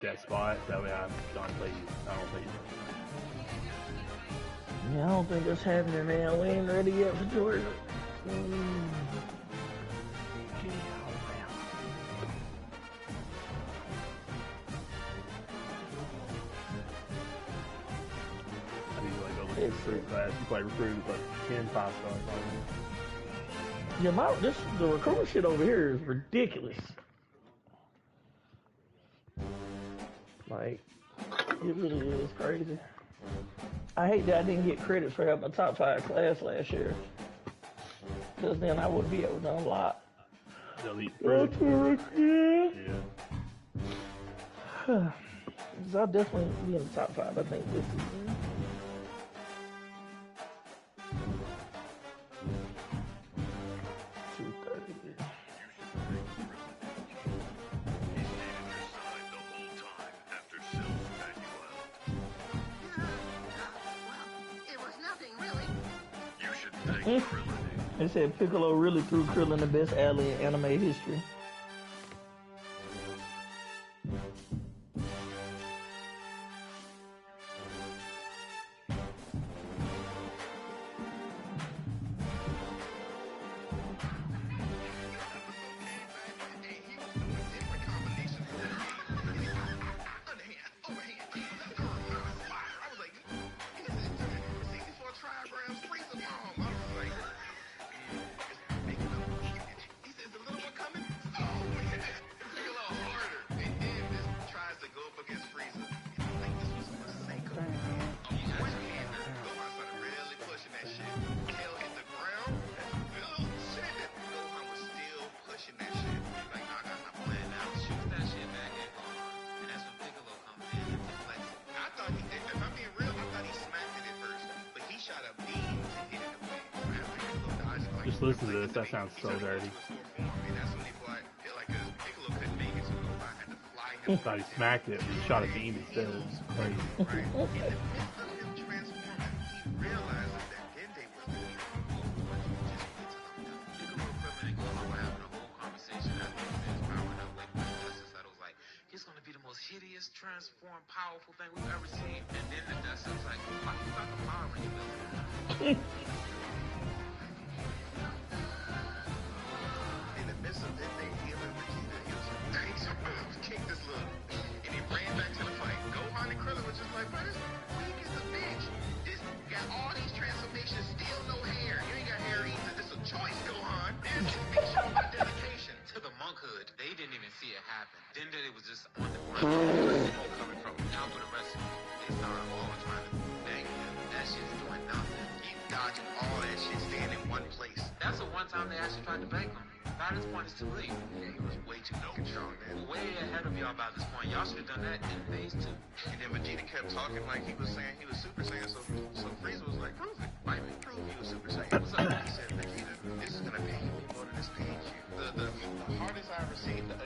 that spot. That way I don't play you. I don't play you. Yeah, I don't think that's happening, man. We ain't ready yet for Georgia. Recruit class. You probably recruited like 10 5-stars. Yeah, the recruiting shit over here is ridiculous. Like, it really is crazy. I hate that I didn't get credit for having a top 5 class last year. Because then I would be able to unlock. Elite Yeah. Yeah. I'll definitely be in the top 5, I think, this season. They said Piccolo really threw Krillin the best alley in anime history. Just listen to this. That sounds so dirty. I thought he smacked it, but he shot a beam instead. Crazy. He's gonna be the most hideous, transformed, powerful thing we've ever seen. And then the dust was like, why you got the power when you build it? In the midst of it, they healing Vegeta. He was like, dang, somebody kicked this little. And he ran back to the fight. Gohan and Krillin was just like, bro, this weak as a bitch. This got all these transformations, still no hair. You ain't got hair either. This is a choice, Gohan. This is dedication to the monkhood. They didn't even see it happen. Then it was just on the ground. Coming from now for the rest of them. They started all trying to bang him. That shit's doing nothing. He dodging all that shit, staying in one place. That's the one time they actually tried to bang him. By this point, it's too late. Yeah, he was way too no control, man. Way ahead of y'all by this point. Y'all should have done that in phase 2. And then Vegeta kept talking like he was saying he was Super Saiyan. So Frieza was like, prove it. Why even prove he was Super Saiyan? What's up? He said, Vegeta, this is gonna pain you more than this pains you. The hardest I ever seen, the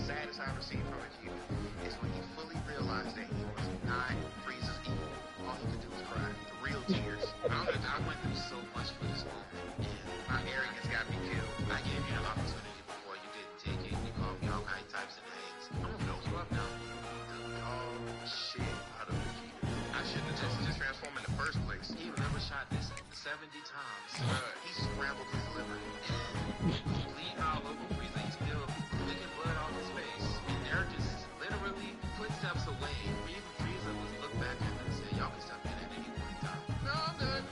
saddest I ever seen from Vegeta is when he fully realized that he was not Frieza's equal. All he could do was cry. The real tears. I went through so much for this moment. My arrogance got me killed. I gave you the opportunity before, you didn't take it. You called me all kind of types of names. I'm gonna build you up now. The dog shit out of Vegeta. I shouldn't have just transformed in the first place. He never shot this 70 times. He scrambled his liver. Bleeding all over Frieza. He's still licking blood off his face. And they're just literally footsteps away. Even Frieza was look back at them and say, y'all can stop in at any point in time. No, I'm good.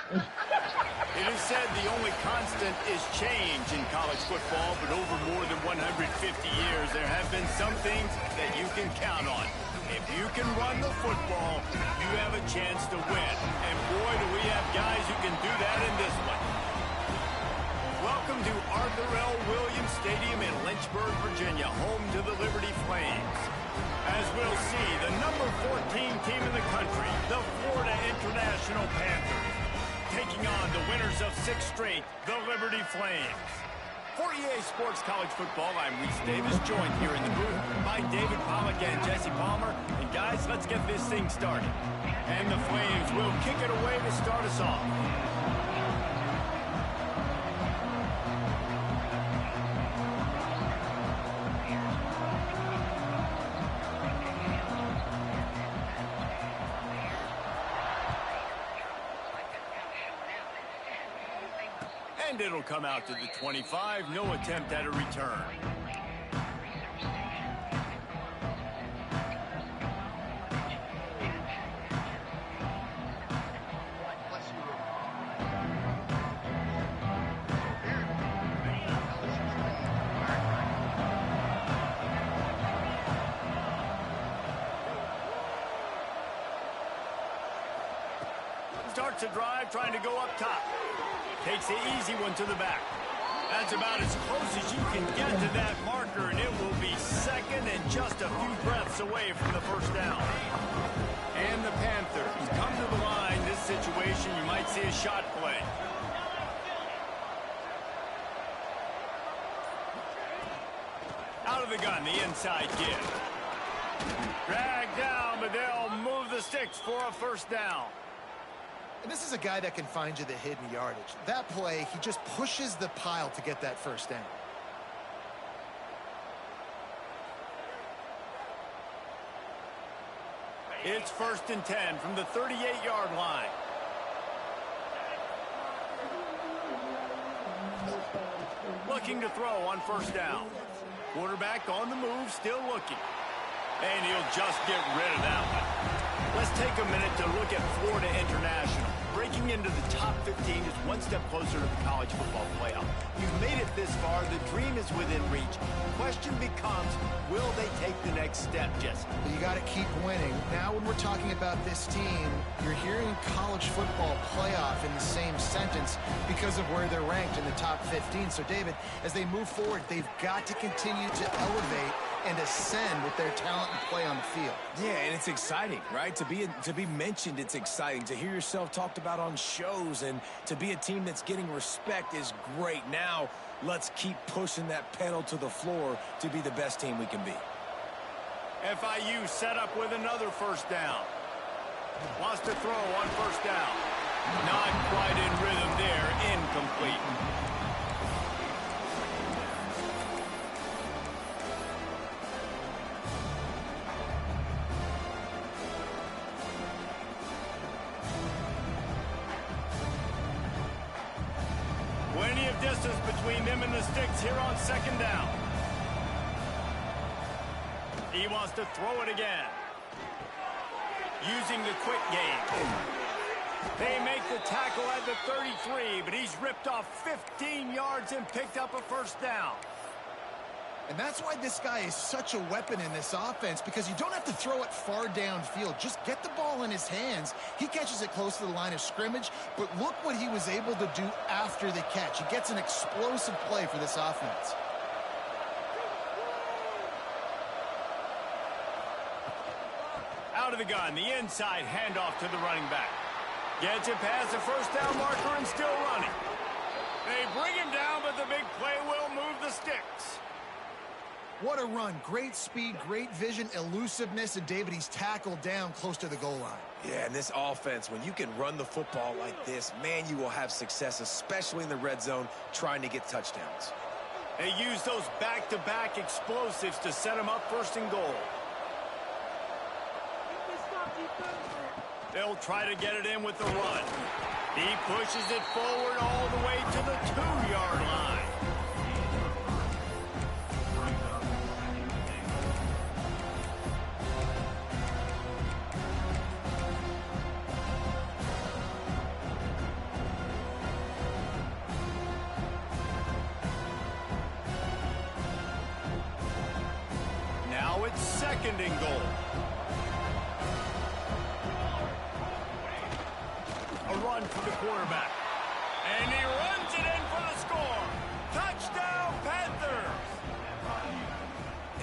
It is said the only constant is change in college football, but over more than 150 years, there have been some things that you can count on. If you can run the football, you have a chance to win. And boy, do we have guys who can do that in this one. Welcome to Arthur L. Williams Stadium in Lynchburg, Virginia, home to the Liberty Flames. As we'll see, the number 14 team in the country, the Florida International Panthers, taking on the winners of 6 straight, the Liberty Flames. For EA Sports College Football, I'm Reese Davis, joined here in the booth by David Pollack and Jesse Palmer. And guys, let's get this thing started. And the Flames will kick it away to start us off. And it'll come out to the 25. No attempt at a return. Starts a drive trying to go up top. Takes the easy one to the back. That's about as close as you can get to that marker, and it will be second and just a few breaths away from the first down. And the Panthers come to the line. This situation, you might see a shot play. Out of the gun, the inside give. Dragged down, but they'll move the sticks for a first down. And this is a guy that can find you the hidden yardage. That play, he just pushes the pile to get that first down. It's 1st and 10 from the 38-yard line. Looking to throw on first down. Quarterback on the move, still looking. And he'll just get rid of that one. Let's take a minute to look at Florida International. Breaking into the top 15 is one step closer to the college football playoff. You've made it this far. The dream is within reach. The question becomes, will they take the next step, Jesse? But you got to keep winning. Now when we're talking about this team, you're hearing college football playoff in the same sentence because of where they're ranked in the top 15. So, David, as they move forward, they've got to continue to elevate and ascend with their talent and play on the field. Yeah, and it's exciting, right? To be mentioned, it's exciting. To hear yourself talked about on shows and to be a team that's getting respect is great. Now, let's keep pushing that pedal to the floor to be the best team we can be. FIU set up with another first down. Wants to throw on first down. Not quite in rhythm there. Incomplete. Plenty of distance between them and the sticks here on second down. He wants to throw it again. Using the quick game. They make the tackle at the 33, but he's ripped off 15 yards and picked up a first down. And that's why this guy is such a weapon in this offense, because you don't have to throw it far downfield. Just get the ball in his hands. He catches it close to the line of scrimmage, but look what he was able to do after the catch. He gets an explosive play for this offense. Out of the gun, the inside handoff to the running back. Gets it past the first down marker and still running. They bring him down, but the big play will move the sticks. What a run. Great speed, great vision, elusiveness, and David, he's tackled down close to the goal line. Yeah, and this offense, when you can run the football like this, man, you will have success, especially in the red zone, trying to get touchdowns. They use those back-to-back explosives to set them up first and goal. They'll try to get it in with the run. He pushes it forward all the way to the 2-yard line. Now it's second and goal. A run for the quarterback. And he runs it in for the score. Touchdown, Panthers!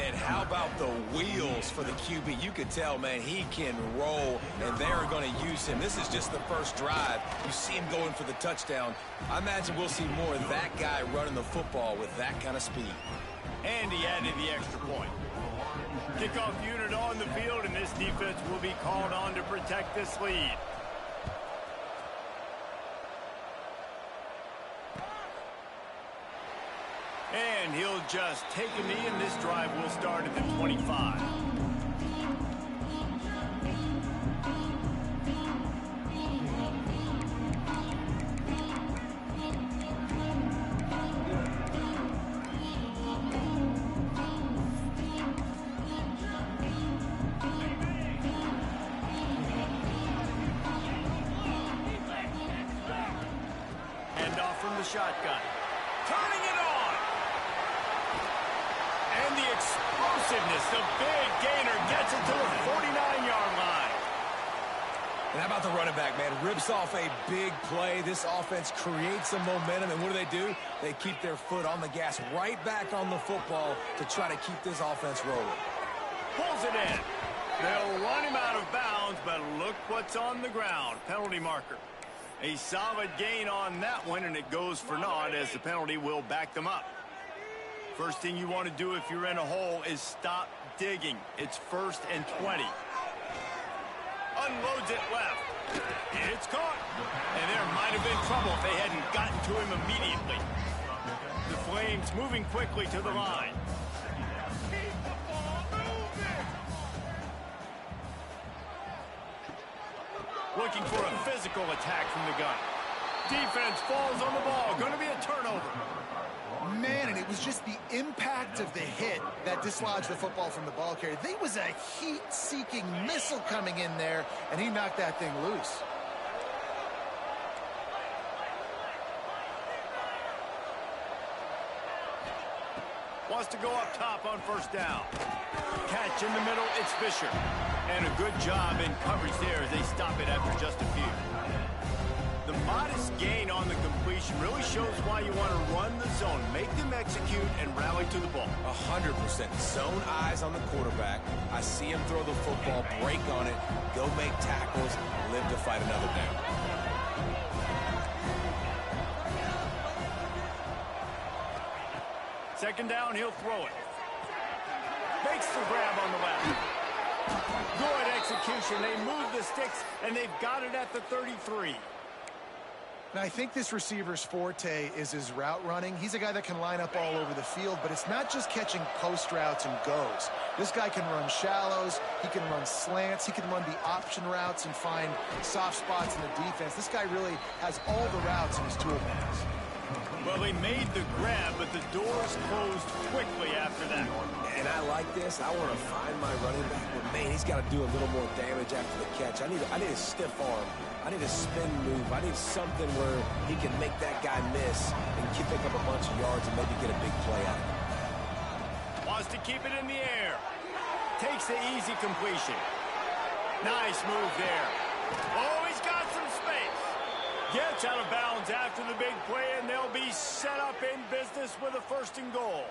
And how about the wheels for the QB? You could tell, man, he can roll, and they're going to use him. This is just the first drive. You see him going for the touchdown. I imagine we'll see more of that guy running the football with that kind of speed. And he added the extra point. Kickoff unit on the field, and this defense will be called on to protect this lead. And he'll just take a knee, and this drive will start at the 25. shotgun. Turning it on. And the explosiveness, the big gainer gets it to the 49-yard line. And how about the running back, man? Rips off a big play. This offense creates some momentum, and what do? They keep their foot on the gas, right back on the football to try to keep this offense rolling. Pulls it in. They'll run him out of bounds, but look what's on the ground. Penalty marker. A solid gain on that one, and it goes for naught as the penalty will back them up. First thing you want to do if you're in a hole is stop digging. It's 1st and 20. Unloads it left. It's caught. And there might have been trouble if they hadn't gotten to him immediately. The Flames moving quickly to the line. Looking for a physical attack from the gun. Defense falls on the ball. Going to be a turnover. Man, and it was just the impact of the hit that dislodged the football from the ball carrier. There was a heat-seeking missile coming in there, and he knocked that thing loose. Wants to go up top on 1st down. Catch in the middle, it's Fisher. And a good job in coverage there as they stop it after just a few. The modest gain on the completion really shows why you want to run the zone. Make them execute and rally to the ball. 100%. Zone eyes on the quarterback. I see him throw the football, break on it, go make tackles, live to fight another down. Second down, he'll throw it. Makes the grab on the left. Good execution. They move the sticks, and they've got it at the 33. Now, I think this receiver's forte is his route running. He's a guy that can line up all over the field, but it's not just catching post routes and goes. This guy can run shallows, he can run slants, he can run the option routes and find soft spots in the defense. This guy really has all the routes in his toolbox. Well, he made the grab, but the doors closed quickly after that. And I like this. I want to find my running back, but man, he's got to do a little more damage after the catch. I need a stiff arm. I need a spin move. I need something where he can make that guy miss and pick up a bunch of yards and maybe get a big play out of it. Wants to keep it in the air. Takes the easy completion. Nice move there. Oh, he's got some space. Gets out of bounds after the big play, and they'll be set up in business with a 1st and goal.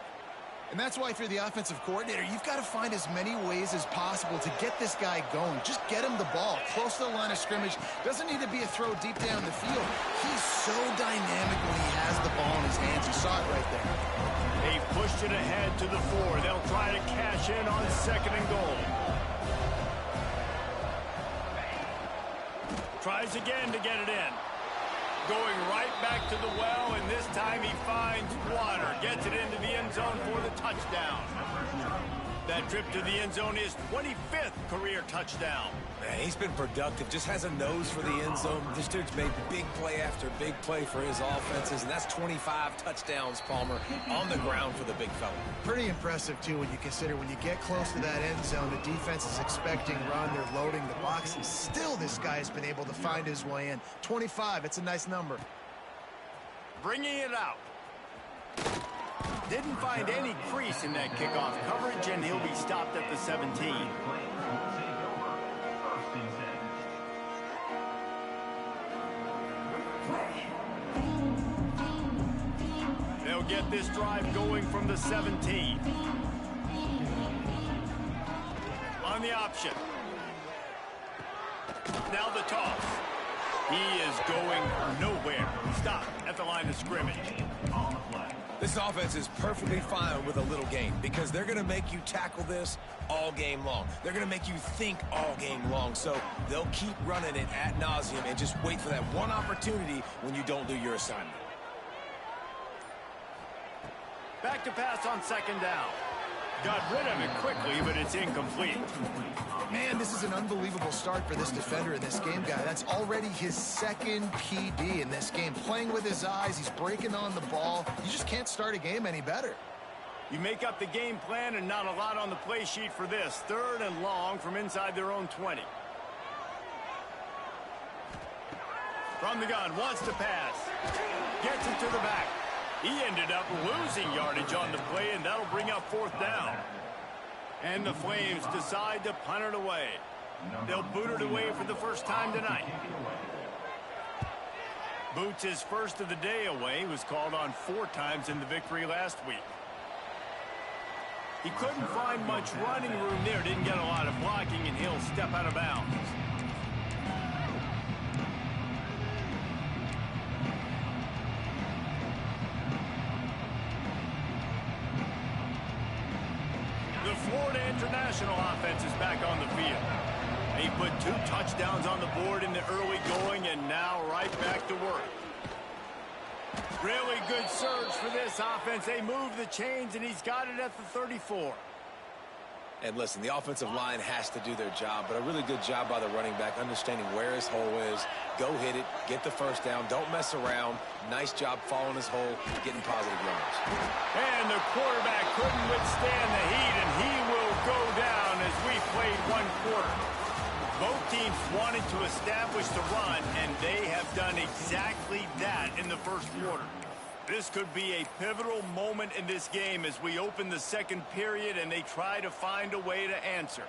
And that's why if you're the offensive coordinator, you've got to find as many ways as possible to get this guy going. Just get him the ball close to the line of scrimmage. Doesn't need to be a throw deep down the field. He's so dynamic when he has the ball in his hands. You saw it right there. They pushed it ahead to the 4. They'll try to cash in on 2nd and goal. Tries again to get it in. Going right back to the well, and this time he finds water. Gets it into the end zone for the touchdown. That trip to the end zone is 25th career touchdown. Man, he's been productive, just has a nose for the end zone. This dude's made big play after big play for his offenses, and that's 25 touchdowns, Palmer, on the ground for the big fella. Pretty impressive, too, when you consider when you get close to that end zone, the defense is expecting run, they're loading the box, and still this guy has been able to find his way in. 25, it's a nice number. Bringing it out. Didn't find any crease in that kickoff coverage, and he'll be stopped at the 17. They'll get this drive going from the 17. On the option. Now the toss. He is going nowhere. Stop at the line of scrimmage. This offense is perfectly fine with a little gain because they're going to make you tackle this all game long. They're going to make you think all game long. So they'll keep running it ad nauseum and just wait for that one opportunity when you don't do your assignment. Back to pass on 2nd down. Got rid of it quickly, but it's incomplete. Man, this is an unbelievable start for this defender in this game, guy. That's already his 2nd PD in this game. Playing with his eyes, he's breaking on the ball. You just can't start a game any better. You make up the game plan and not a lot on the play sheet for this. 3rd and long from inside their own 20. From the gun, wants to pass. Gets it to the back. He ended up losing yardage on the play, and that'll bring up 4th down. And the Flames decide to punt it away. They'll boot it away for the first time tonight. Boots his first of the day away. He was called on 4 times in the victory last week. He couldn't find much running room there. Didn't get a lot of blocking, and he'll step out of bounds. The Florida International offense is back on the field. He put 2 touchdowns on the board in the early going, and now right back to work. Really good surge for this offense. They move the chains, and he's got it at the 34. And listen, the offensive line has to do their job, but a really good job by the running back, understanding where his hole is. Go hit it, get the first down, don't mess around. Nice job following his hole, getting positive yards. And the quarterback couldn't withstand the heat, and he will go down as we played 1 quarter. Both teams wanted to establish the run, and they have done exactly that in the first quarter. This could be a pivotal moment in this game as we open the second period and they try to find a way to answer.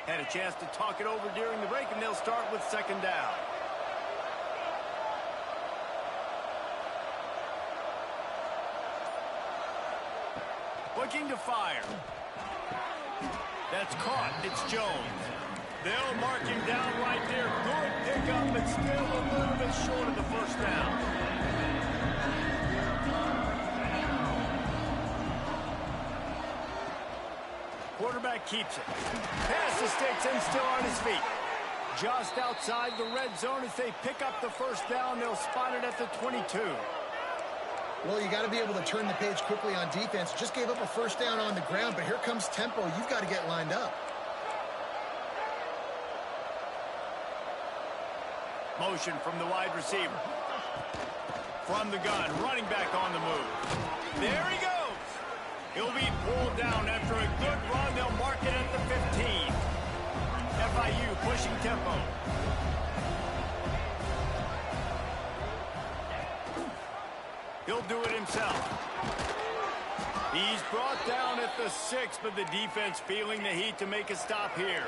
Had a chance to talk it over during the break, and they'll start with 2nd down. Looking to fire. That's caught. It's Jones. They'll mark him down right there. Good pickup, but still a little bit short of the first down. Quarterback keeps it. Pass the sticks and still on his feet. Just outside the red zone as they pick up the first down. They'll spot it at the 22. Well, you got to be able to turn the page quickly on defense. Just gave up a first down on the ground, but here comes tempo. You've got to get lined up. Motion from the wide receiver. From the gun, running back on the move. There he goes. He'll be pulled down after a good run. They'll mark it at the 15. FIU pushing tempo. He'll do it himself. He's brought down at the 6, but the defense feeling the heat to make a stop here.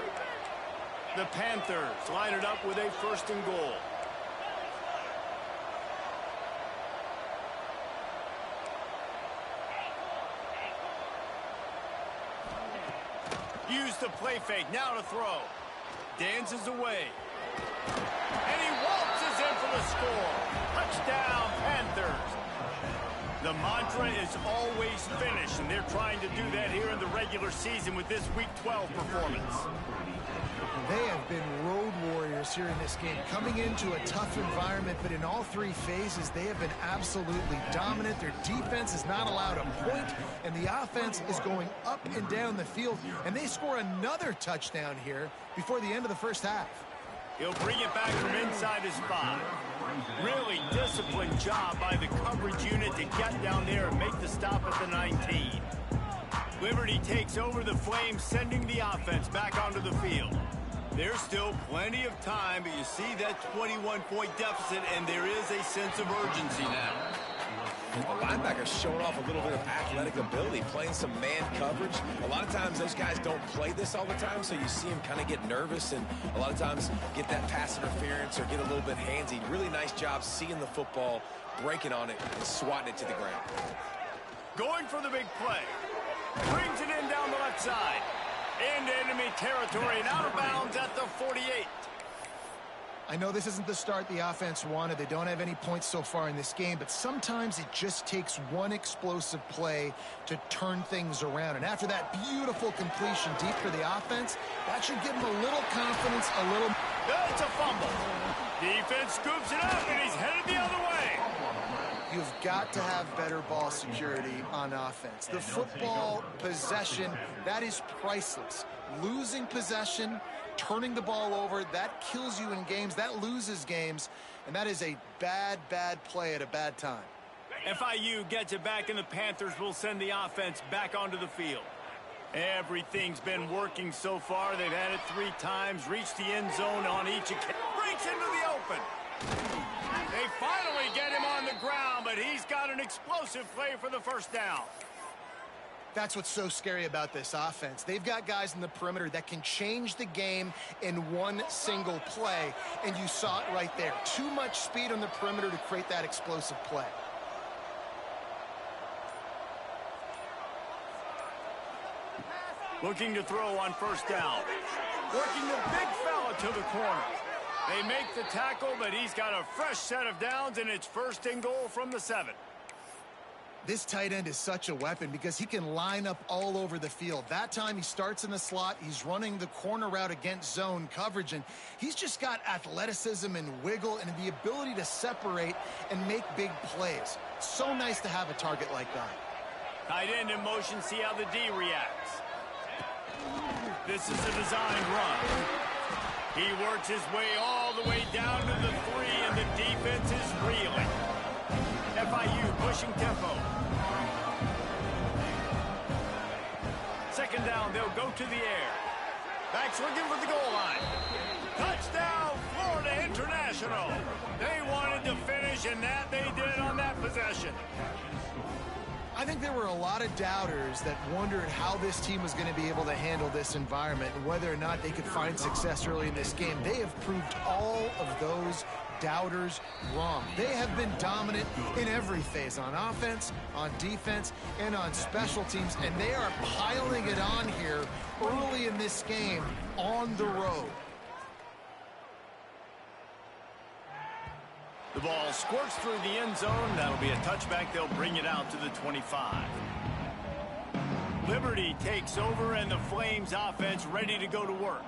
The Panthers line it up with a 1st and goal. Use the play fake. Now to throw. Dances away. And he waltzes in for the score. Touchdown, Panthers. The mantra is always finish, and they're trying to do that here in the regular season with this Week 12 performance. They have been road warriors here in this game, coming into a tough environment, but in all 3 phases, they have been absolutely dominant. Their defense is not allowed a point, and the offense is going up and down the field, and they score another touchdown here before the end of the first half. He'll bring it back from inside his 5. Really disciplined job by the coverage unit to get down there and make the stop at the 19. Liberty takes over the Flames, sending the offense back onto the field. There's still plenty of time, but you see that 21-point deficit, and there is a sense of urgency now. The linebacker's showing off a little bit of athletic ability, playing some man coverage. A lot of times those guys don't play this all the time, so you see them kind of get nervous and a lot of times get that pass interference or get a little bit handsy. Really nice job seeing the football, breaking on it, and swatting it to the ground. Going for the big play. Brings it in down the left side. Into enemy territory and out of bounds at the 48. I know this isn't the start the offense wanted. They don't have any points so far in this game, but sometimes it just takes one explosive play to turn things around. And after that beautiful completion deep for the offense, that should give them a little confidence, a little... It's a fumble. Defense scoops it up, and he's headed the other way. You've got to have better ball security on offense. The football possession, that is priceless. Losing possession, turning the ball over, that kills you in games, that loses games, and that is a bad, bad play at a bad time. FIU gets it back, and the Panthers will send the offense back onto the field. Everything's been working so far. They've had it 3 times, reached the end zone on each occasion. Breaks into the open. They finally get him on the ground, but he's got an explosive play for the first down. That's what's so scary about this offense. They've got guys in the perimeter that can change the game in one single play, and you saw it right there. Too much speed on the perimeter to create that explosive play. Looking to throw on first down. Working the big fella to the corner. They make the tackle, but he's got a fresh set of downs, and it's 1st and goal from the 7. This tight end is such a weapon because he can line up all over the field. That time he starts in the slot. He's running the corner route against zone coverage, and he's just got athleticism and wiggle and the ability to separate and make big plays. So nice to have a target like that. Tight end in motion, see how the D reacts. This is a designed run. He works his way all the way down to the 3, and the defense is reeling. FIU pushing tempo. 2nd down, they'll go to the air. Backs looking for the goal line. Touchdown, Florida International. They wanted to finish, and that they did on that possession. I think there were a lot of doubters that wondered how this team was going to be able to handle this environment and whether or not they could find success early in this game. They have proved all of those doubters wrong. They have been dominant in every phase, on offense, on defense, and on special teams, and they are piling it on here early in this game on the road. The ball squirts through the end zone. That'll be a touchback. They'll bring it out to the 25. Liberty takes over, and the Flames offense ready to go to work.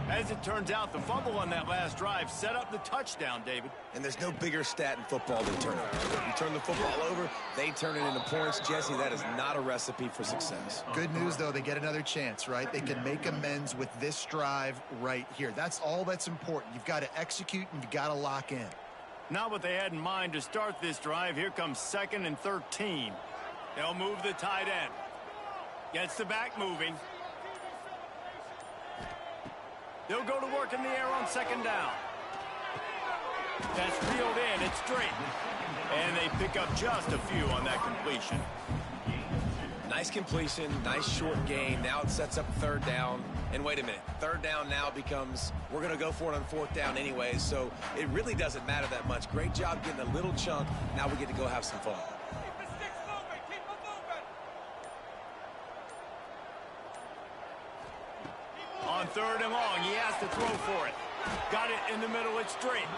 As it turns out, the fumble on that last drive set up the touchdown, David. And there's no bigger stat in football than turnovers. You turn the football over, they turn it into points. Jesse, that is not a recipe for success. Good news, though, they get another chance, right? They can make amends with this drive right here. That's all that's important. You've got to execute, and you've got to lock in. Not what they had in mind to start this drive. Here comes 2nd and 13. They'll move the tight end. Gets the back moving. They'll go to work in the air on 2nd down. That's reeled in. It's straight. And they pick up just a few on that completion. Nice completion, nice short gain. Now it sets up 3rd down. And wait a minute, 3rd down now becomes, we're going to go for it on 4th down anyways, so it really doesn't matter that much. Great job getting a little chunk. Now we get to go have some fun. On 3rd and long, he has to throw for it. Got it in the middle, it's straight.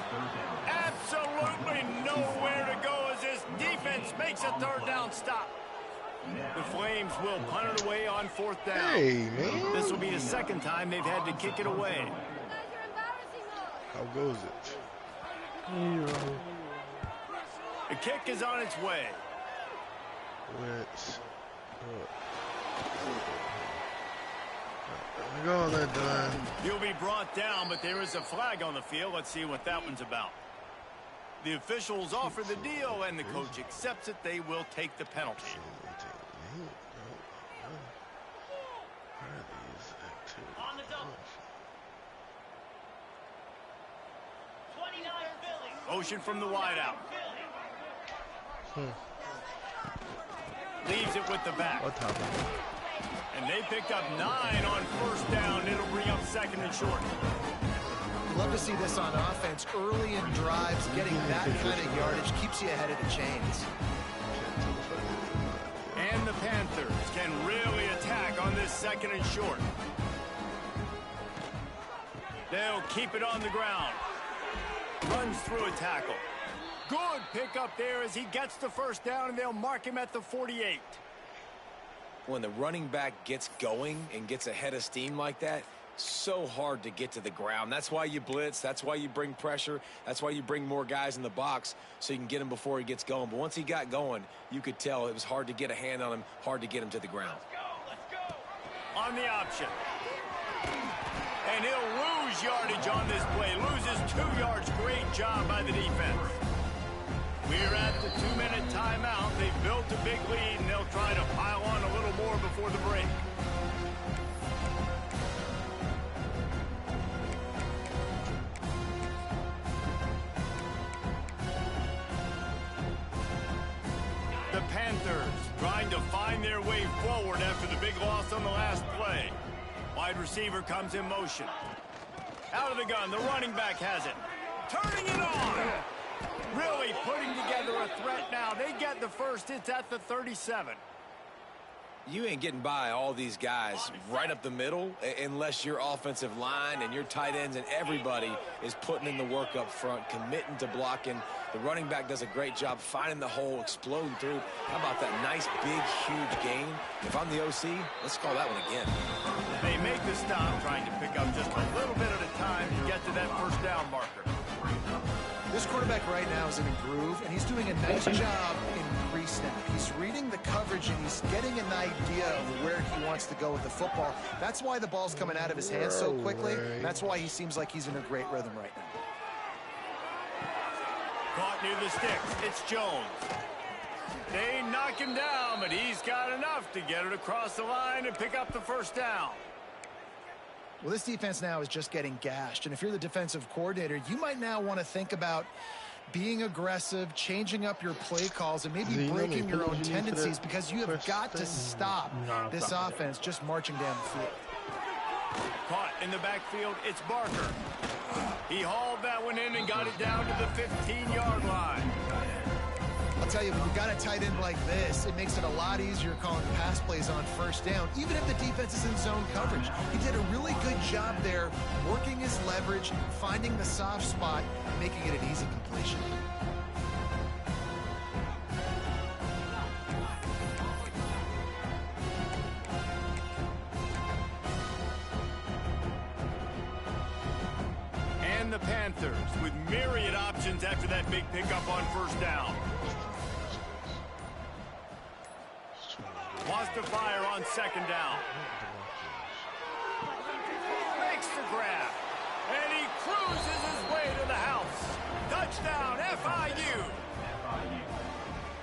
Absolutely nowhere to go as this defense makes a 3rd down stop. The Flames will punt it away on 4th down. Hey, man. This will be the 2nd time they've had to kick it away. How goes it? The kick is on its way. Let's go. They're done. He'll be brought down, but there is a flag on the field. Let's see what that one's about. The officials offer the deal, and the coach accepts it. They will take the penalty. On the double. 29 Philly. Motion from the wideout. Leaves it with the back. What happened? And they picked up 9 on 1st down. It'll bring up 2nd and short. Love to see this on offense. Early in drives, getting that kind of yardage keeps you ahead of the chains. And the Panthers can really attack on this 2nd and short. They'll keep it on the ground. Runs through a tackle. Good pickup there as he gets the 1st down, and they'll mark him at the 48. When the running back gets going and gets ahead of steam like that, so hard to get to the ground. That's why you blitz. That's why you bring pressure. That's why you bring more guys in the box so you can get him before he gets going. But once he got going, you could tell it was hard to get a hand on him, hard to get him to the ground. Let's go. On the option. And he'll lose yardage on this play. Loses 2 yards. Great job by the defense. We're at the 2-minute timeout. They've built a big lead, and they'll try to pile on a little more before the break. trying to find their way forward after the big loss on the last play. Wide receiver comes in motion. Out of the gun, the running back has it. Turning it on! Really putting together a threat now. They get the first. It's at the 37. You ain't getting by all these guys right up the middle unless your offensive line and your tight ends and everybody is putting in the work up front, committing to blocking. The running back does a great job finding the hole, exploding through. How about that nice, big, huge gain? If I'm the OC, let's call that one again. They make the stop, trying to pick up just a little bit at a time to get to that first down marker. This quarterback right now is in a groove, and he's doing a nice job in pre-snap. He's reading the coverage, and he's getting an idea of where he wants to go with the football. That's why the ball's coming out of his hands so quickly. That's why he seems like he's in a great rhythm right now. Caught near the sticks. It's Jones. They knock him down, but he's got enough to get it across the line and pick up the first down. Well, this defense now is just getting gashed, and if you're the defensive coordinator, you might now want to think about being aggressive, changing up your play calls, and maybe breaking your own tendencies, because you have got to stop this offense just marching down the field. Caught in the backfield, it's Barker. He hauled that one in and got it down to the 15-yard line. I'll tell you, when you've got a tight end like this, it makes it a lot easier calling pass plays on first down, even if the defense is in zone coverage. He did a really good job there, working his leverage, finding the soft spot, and making it an easy completion. And the Panthers with myriad options after that big pickup on first down. Wants to fire on second down. Makes the grab. And he cruises his way to the house. Touchdown, FIU.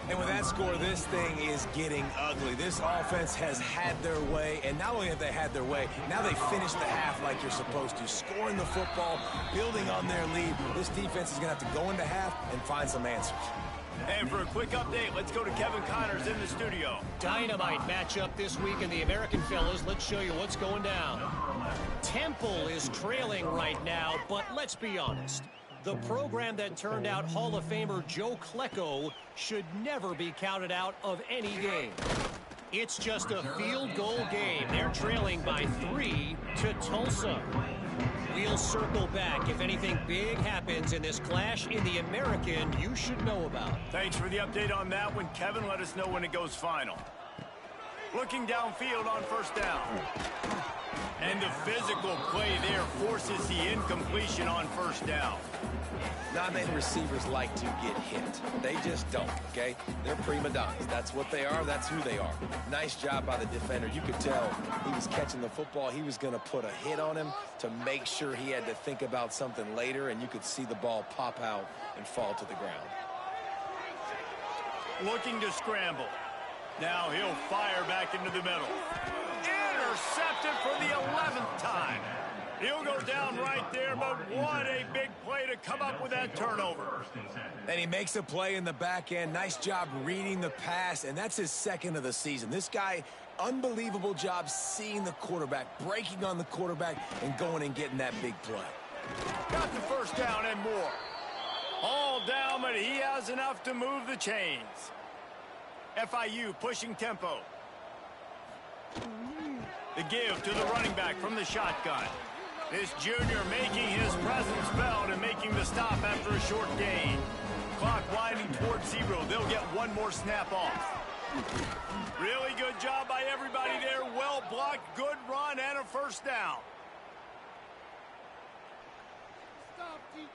And with that score, this thing is getting ugly. This offense has had their way, and not only have they had their way, now they finished the half like you're supposed to, scoring the football, building on their lead. This defense is going to have to go into half and find some answers. And for a quick update, let's go to Kevin Connors in the studio. Dynamite matchup this week in the American, fellas. Let's show you what's going down. Temple is trailing right now, but let's be honest. The program that turned out Hall of Famer Joe Klecko should never be counted out of any game. It's just a field goal game. They're trailing by 3 to Tulsa. We'll circle back if anything big happens in this clash in the American you should know about. Thanks for the update on that one, Kevin. Let us know when it goes final. Looking downfield on first down. And the physical play there forces the incompletion on first down. Not many receivers like to get hit. They just don't, okay? They're prima donnas. That's what they are. That's who they are. Nice job by the defender. You could tell he was catching the football. He was going to put a hit on him to make sure he had to think about something later, and you could see the ball pop out and fall to the ground. Looking to scramble. Now he'll fire back into the middle. Intercepted for the 11th time. He'll go down right there, but what a big play to come up with that turnover. And he makes a play in the back end. Nice job reading the pass, and that's his second of the season. This guy, unbelievable job seeing the quarterback, breaking on the quarterback, and going and getting that big play. Got the first down and more. All down, but he has enough to move the chains. FIU pushing tempo. The give to the running back from the shotgun. This junior making his presence felt and making the stop after a short gain. Clock winding towards 0. They'll get one more snap off. Really good job by everybody there. Well blocked, good run, and a first down. Stop defense.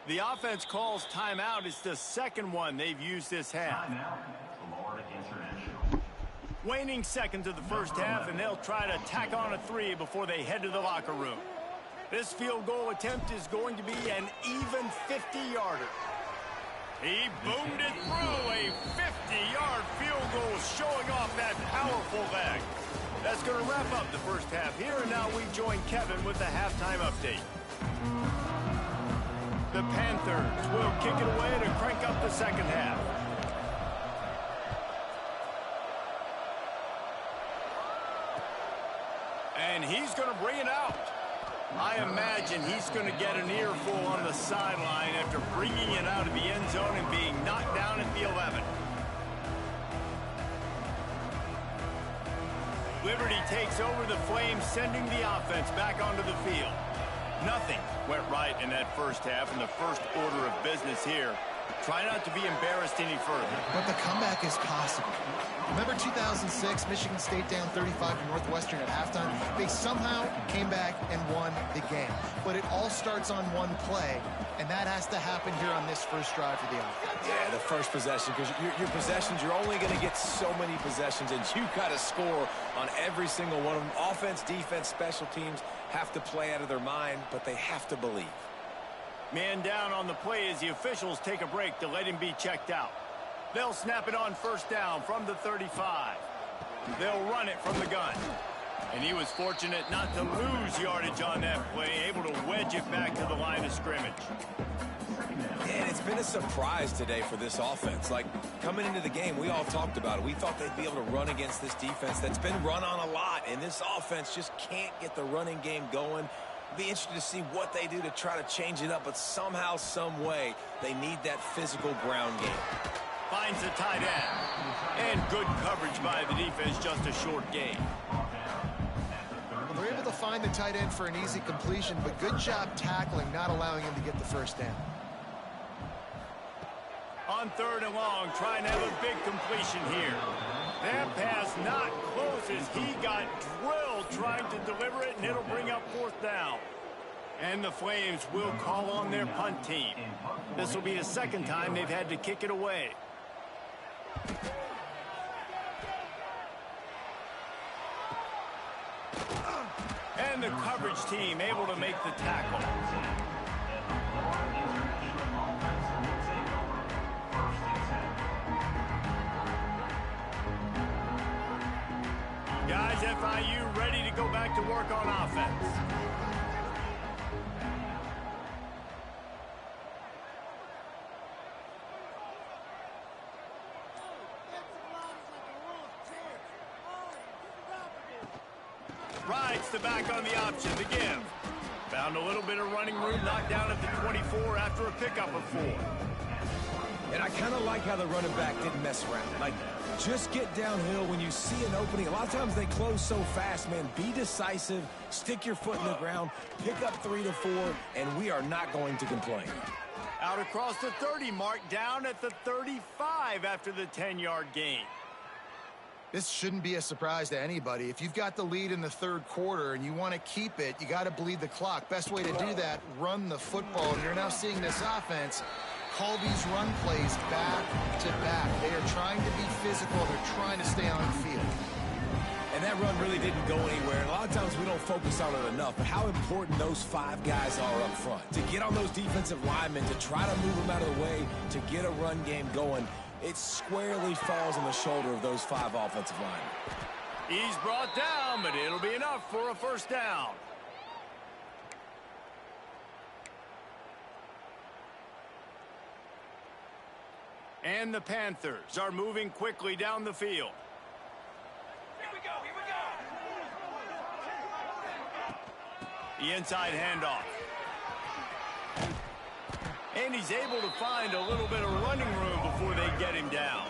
The offense calls timeout. It's the second one they've used this half. Waning seconds of the first half, and they'll try to tack on a 3 before they head to the locker room. This field goal attempt is going to be an even 50-yarder. He boomed it through. A 50-yard field goal showing off that powerful leg. That's going to wrap up the first half here, and now we join Kevin with the halftime update. The The Panthers will kick it away to crank up the second half. And he's going to bring it out. I imagine he's going to get an earful on the sideline after bringing it out of the end zone and being knocked down at the 11. Liberty takes over the Flames, sending the offense back onto the field. Nothing went right in that first half, and the first order of business here. Try not to be embarrassed any further. But the comeback is possible. Remember 2006, Michigan State down 35 to Northwestern at halftime? They somehow came back and won the game. But it all starts on one play, and that has to happen here on this first drive for the offense. Yeah, the first possession, because your possessions, you're only going to get so many possessions, and you've got to score on every single one of them. Offense, defense, special teams have to play out of their mind, but they have to believe. Man down on the play as the officials take a break to let him be checked out. They'll snap it on first down from the 35. They'll run it from the gun. And he was fortunate not to lose yardage on that play, able to wedge it back to the line of scrimmage. And it's been a surprise today for this offense. Like, coming into the game, we all talked about it. We thought they'd be able to run against this defense that's been run on a lot, and this offense just can't get the running game going. Be interested to see what they do to try to change it up, but somehow, some way, they need that physical ground game. Finds the tight end. And good coverage by the defense, just a short gain. Well, they're able to find the tight end for an easy completion, but good job tackling, not allowing him to get the first down. On third and long, trying to have a big completion here. That pass not close as he got drilled trying to deliver it, and it'll bring up fourth down. And the Flames will call on their punt team. This will be the second time they've had to kick it away. And the coverage team able to make the tackle. Guys, FIU ready to go back to work on offense. Rides the back on the option to give. Found a little bit of running room, knocked down at the 24 after a pickup of 4. And I kind of like how the running back didn't mess around. Like, just get downhill when you see an opening. A lot of times they close so fast, man. Be decisive, stick your foot in the ground, pick up 3 to 4, and we are not going to complain. Out across the 30 mark, down at the 35 after the 10-yard gain. This shouldn't be a surprise to anybody. If you've got the lead in the third quarter and you want to keep it, you got to bleed the clock. Best way to do that, run the football. And you're now seeing this offense call these run plays back to back. They are trying to be physical. They're trying to stay on the field. And that run really didn't go anywhere. And a lot of times we don't focus on it enough. But how important those 5 guys are up front. To get on those defensive linemen, to try to move them out of the way, to get a run game going. It squarely falls on the shoulder of those 5 offensive linemen. He's brought down, but it'll be enough for a first down. And the Panthers are moving quickly down the field. Here we go, here we go. The inside handoff. And he's able to find a little bit of running room before they get him down.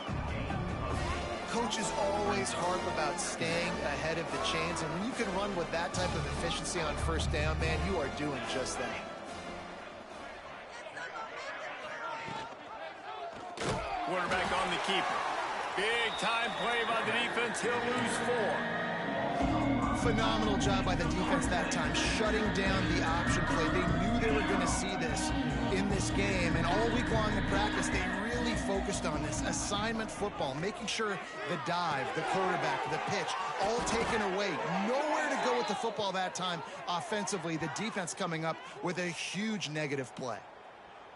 Coaches always harp about staying ahead of the chains, and when you can run with that type of efficiency on first down, man, you are doing just that. Quarterback on the keeper. Big time play by the defense. He'll lose 4. Phenomenal job by the defense that time, shutting down the option play. They knew they were going to see this in this game, and all week long in practice, they really focused on this assignment football, making sure the dive, the quarterback, the pitch, all taken away. Nowhere to go with the football that time offensively. The defense coming up with a huge negative play.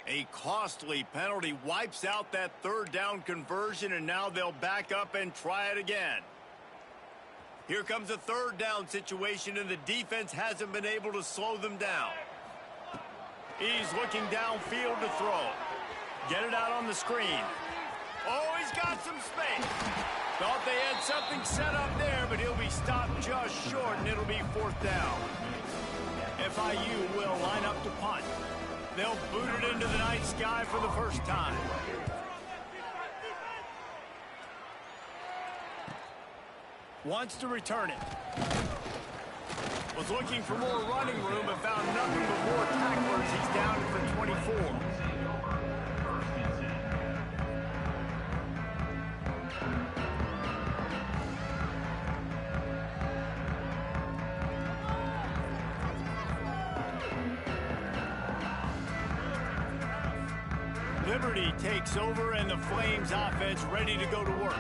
A costly penalty wipes out that third down conversion, and now they'll back up and try it again. Here comes a third down situation, and the defense hasn't been able to slow them down. He's looking downfield to throw. Get it out on the screen. Oh, he's got some space. Thought they had something set up there, but he'll be stopped just short, and it'll be 4th down. FIU will line up to punt. They'll boot it into the night sky for the first time. Wants to return it. Was looking for more running room, but found nothing but more tacklers. He's down for 24. Liberty takes over, and the Flames offense ready to go to work.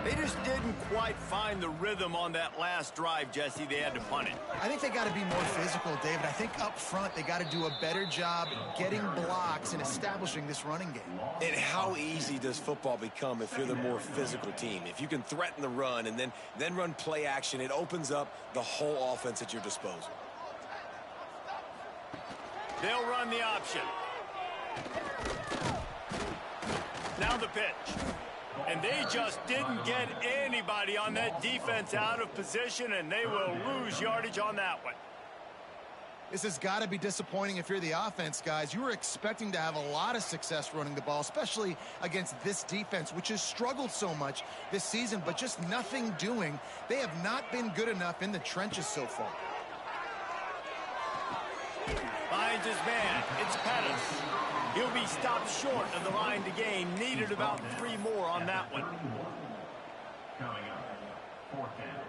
They just didn't quite find the rhythm on that last drive, Jesse. They had to punt it. I think they got to be more physical, David. I think up front they got to do a better job getting blocks and establishing this running game. And how easy does football become if you're the more physical team? If you can threaten the run and then run play action, it opens up the whole offense at your disposal. They'll run the option. Now the pitch. And they just didn't get anybody on that defense out of position, and they will lose yardage on that one. This has got to be disappointing if you're the offense, guys. You were expecting to have a lot of success running the ball, especially against this defense, which has struggled so much this season, but just nothing doing. They have not been good enough in the trenches so far. Finds his man. It's Pettis. He'll be stopped short of the line to gain. Needed about 3 more on that one. Coming up, 4th down.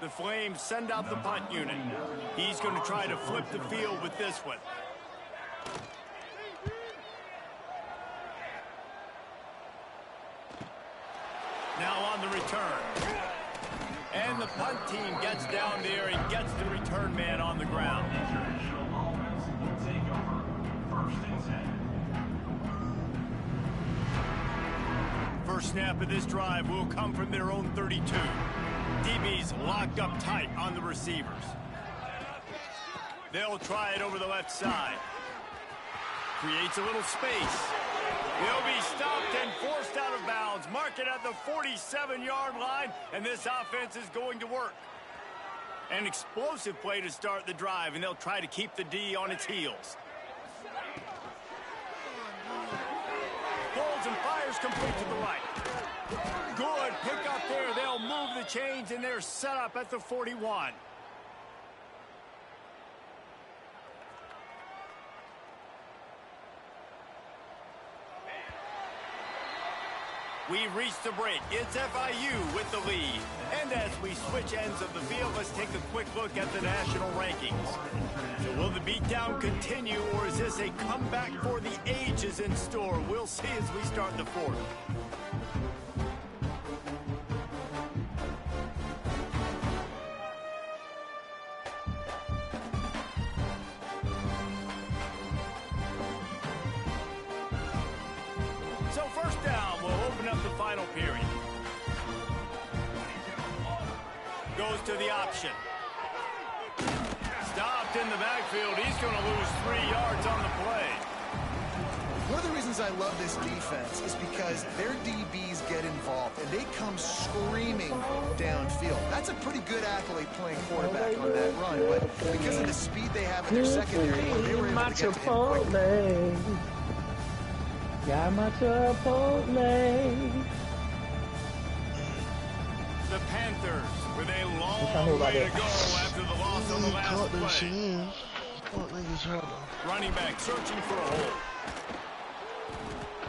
The Flames send out the punt unit. He's going to try to flip the field with this one. Now on the return. And the punt team gets down there and gets the return man on the ground. International offense will take over 1st and 10. First snap of this drive will come from their own 32. DB's locked up tight on the receivers. They'll try it over the left side. Creates a little space. He'll be stopped and forced out of bounds. Mark it at the 47-yard line, and this offense is going to work. An explosive play to start the drive, and they'll try to keep the D on its heels. Holds and fires complete to the right. Good pick up there. They'll move the chains, and they're set up at the 41. We've reached the break. It's FIU with the lead. And as we switch ends of the field, let's take a quick look at the national rankings. So will the beatdown continue, or is this a comeback for the ages in store? We'll see as we start the 4th. So first down, we'll open up the final period. Goes to the option. Stopped in the backfield. He's going to lose 3 yards on the play. One of the reasons I love this defense is because their DBs get involved, and they come screaming downfield. That's a pretty good athlete playing quarterback on that run, but because of the speed they have in their secondary, they were able to get to him quickly. Got my Chipotle. The Panthers with a long way to go after the loss on the last play. Running back searching for a hole.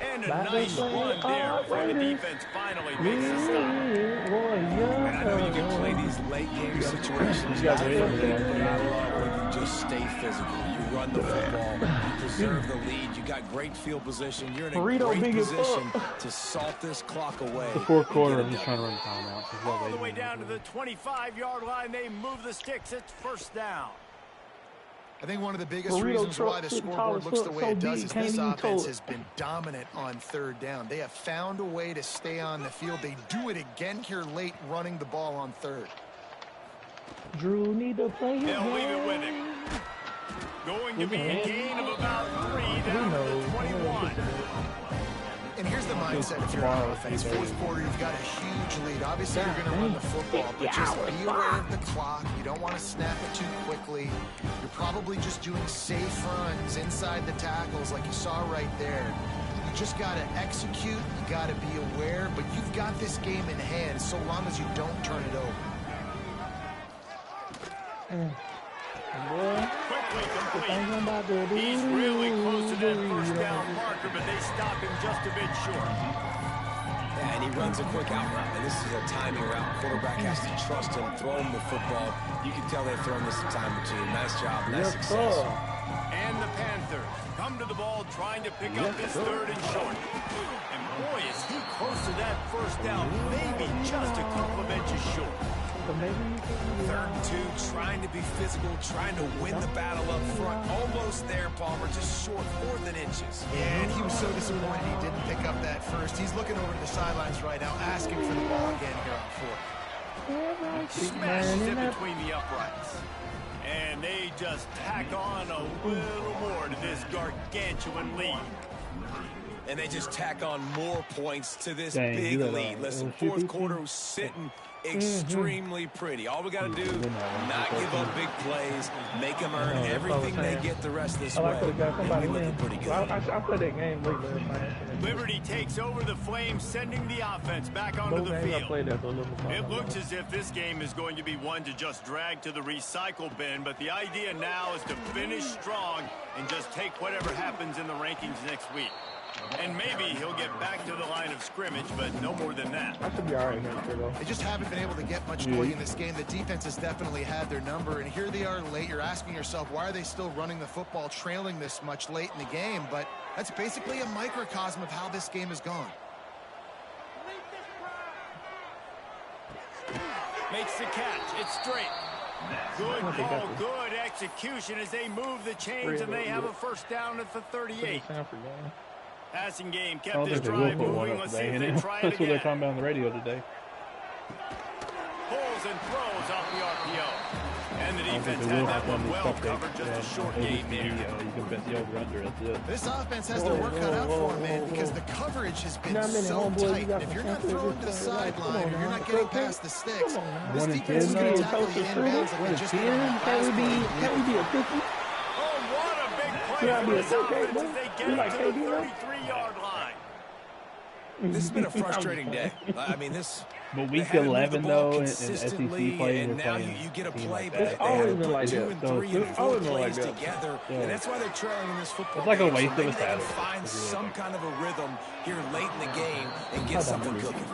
And a nice run there before the defense finally makes the stop. And I know you can play these late game situations. But I love when you just stay physical. You run the football, you preserve the lead, you got great field position, you're in a great position to salt this clock away. The 4th quarter, I'm just trying to run timeouts. All the way down to the 25-yard line, they move the sticks. It's first down. I think one of the biggest reasons why the scoreboard looks the way it does is this offense has been dominant on 3rd down. They have found a way to stay on the field. They do it again here late, running the ball on 3rd. Drew need to play his They'll leave it with him. Going to be a gain of about 3 down to the 21. And here's the mindset if you're on offense. Fourth quarter, you've got a huge lead. Obviously, you're going to run the football, but just be aware of the clock. You don't want to snap it too quickly. You're probably just doing safe runs inside the tackles like you saw right there. You just got to execute. You got to be aware, but you've got this game in hand so long as you don't turn it over. Quickly complete. He's really close to that first down marker, but they stop him just a bit short. Yeah, and he runs a quick out route, and this is a timing route. Quarterback has to trust him, throw him the football. You can tell they've thrown this a time or two. Nice job, nice success. And the Panthers come to the ball trying to pick up this third and short. And boy, is he close to that first down, maybe just a couple of inches short. Third and 2, trying to be physical, trying to win the battle up front. Almost there, Palmer, just short 4 inches. And he was so disappointed he didn't pick up that first. He's looking over to the sidelines right now, asking for the ball again here on 4th. Smashes it between the uprights. And they just tack on a little more to this gargantuan lead. And they just tack on more points to this Dang, big lead. Listen, fourth quarter was sitting extremely pretty. All we got to do, not give up big plays, make them earn everything they get the rest of this way. And we looking pretty good. I played that game late last night. Liberty takes over the Flames, sending the offense back onto the field. It looks as if this game is going to be one to just drag to the recycle bin, but the idea now is to finish strong and just take whatever happens in the rankings next week. And maybe he'll get back to the line of scrimmage, but no more than that. I should be all right here, though. They just haven't been able to get much going in this game. The defense has definitely had their number, and here they are late. You're asking yourself, why are they still running the football, trailing this much late in the game? But that's basically a microcosm of how this game has gone. Makes the catch. It's straight. Good call, good execution as they move the chains, and they have a first down at the 38. Passing game kept this drive moving. Let's see if they try it That's what they're again. talking about on the radio today. Pulls and throws off the RPO. And the defense had that one well covered, just a short gain there. You can bet the over under. That's it. This offense has their work cut out for them, man, because the coverage has been so tight. If you're not throwing to the sideline or you're not getting past the sticks, this defense is going to tackle you inbounds like they just did on the last Can we be a 50? Oh, what a big play for this offense as they get it to the 33-yard line. This has been a frustrating day. I mean, this. But week they haven't moved 11 the ball though, in SEC consistently, play, and we're now playing you get a team play like back. that. They had to been put like 2 that. and So 3 and it's 4 always been like plays that. together, Yeah. and that's why they're trailing in this football It's like a game. waste So of a maybe they can Saturday. find some kind of a rhythm here late in the game and get something cooking.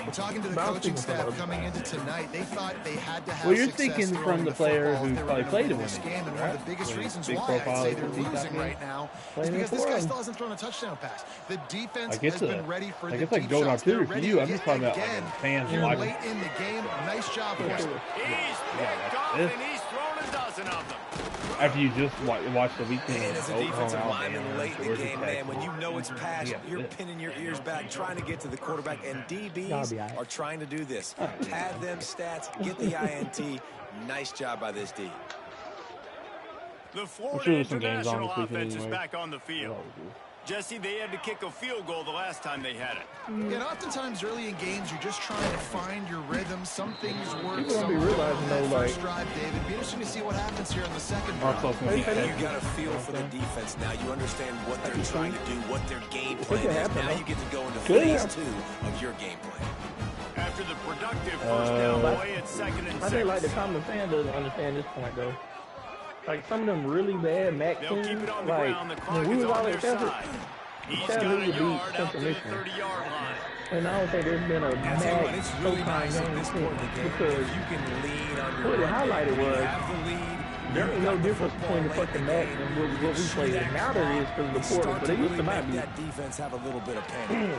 We're talking to the coaching staff coming into tonight. They thought they had to have Well, you're success thinking throwing from the the football player if who they were probably gonna played win him this in game, and one of the biggest Right. reasons Big why profile I'd say they're of the losing defense. right now is Playing because this for guy him. still hasn't thrown a touchdown pass. The defense Like it's has been ready for the like it's like deep going shots. on They're too for ready you. to I'm just get talking about again like fans here watching. late in the game. Nice job for us. He's picked off, and he's thrown a dozen of them. After you just watch the weekend, And as a Oklahoma, defensive Alabama, lineman late in the Georgia game, Tech, man, when you know it's past, Yeah, you're yeah. pinning your ears back, trying to get to the quarterback, and DBs are trying to do this. Pad them stats, get the INT. Nice job by this D. The Florida sure there's some games on International this weekend offense is anyway. back on the field. Jesse, they had to kick a field goal the last time they had it. And oftentimes early in games, you're just trying to find your rhythm. Some things work, People don't some be don't. realizing, That though, first like- drive, David. Be interesting to see what happens here on the second Also, drive. You got a feel for the defense now. You understand what they're trying to do, what their game plan can is. happen, Now though. you get to go into Could phase happen. 2 of your game plan. After the productive first down play, it's 2nd and 6. I think like the common fan doesn't understand this point though. Like some of them really bad MAC They'll teams, keep it on the like ground. The clock when we is was on all their at Stanford, side. He's Stanford got a would beat yard out to Central the Michigan. 30-yard line. And I don't think there's been a And I tell you what, MAC it's really SoCon nice at game this point in the since game because if you can lean on your what it run highlighted game. You was have the lead. there ain't no difference between the fucking MAC and what we played in. Now there is because of the portal, but it used to not be. That defense have a little bit of panic.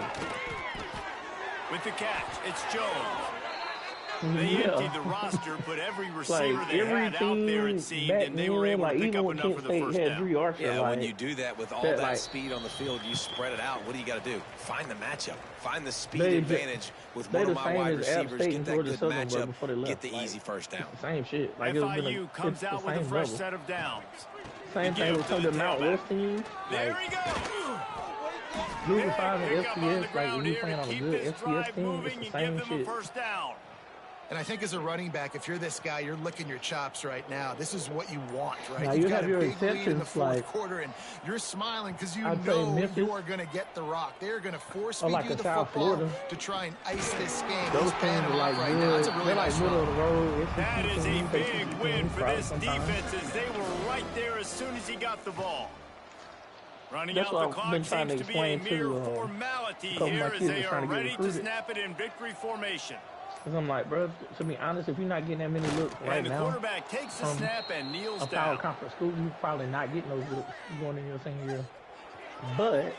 With the catch, it's Jones. They Yeah. emptied the roster, put every receiver Like they had out there, everything it seemed, back and they were then, able like to pick even up when enough Kent for the State first had down. Bree Archer, Yeah, like when you do that with all that, that like- speed on the field, you spread it out. What do you got to do? Find the matchup. Find the speed They advantage with they one of the my same wide as App receivers. State Get and that Georgia good Southern, bro, matchup. before they left. Get the Like, easy first down. it's the same shit. Like it was been FIU comes it's the out with a same fresh level. set of downs. Same They thing give with to some the of the Mount tailback. West teams. There Like he goes. Louis 5 and Pick up on the FCS, like ground when you here playing to on a keep good this FCS drive team, moving it's the and give same them a shit. first down. And I think as a running back, if you're this guy, you're licking your chops right now. This is what you want, right? Now, You've you got have a your big lead in the exceptions, fourth like- quarter, and you're smiling because you I'd say know Memphis. you are going to get the rock. They're going to force Or feed like you a the South football Florida. to try and ice this game. Those He's teams paying are them like off right now. It's a good. really They're like nice middle run. of the road. That is a teams, big ACC win teams, for probably this sometimes. defense as they were right there as soon as he got the ball. Running That's out what the I've clock been trying to seems to be a explain mere to, formality couple of here my as kids they are are trying to get ready to recruited. snap it in victory formation. Because I'm like, bro, to be honest, if you're not getting that many looks right And the now, quarterback takes the snap and kneels a power down. conference school, you're probably not getting those looks going in your senior year. But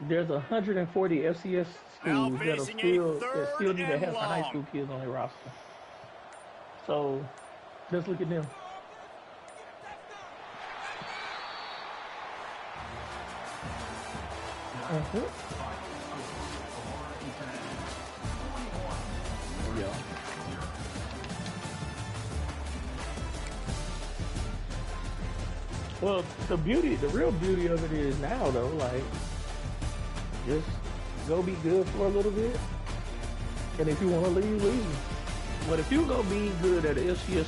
there's 140 FCS Now schools that facing a still need to third have some high and school long. kids on their roster. So let's look at them. Yeah. Well, the real beauty of it is now though, like, just go be good for a little bit, and if you want to leave, leave. But if you go be good at the FCS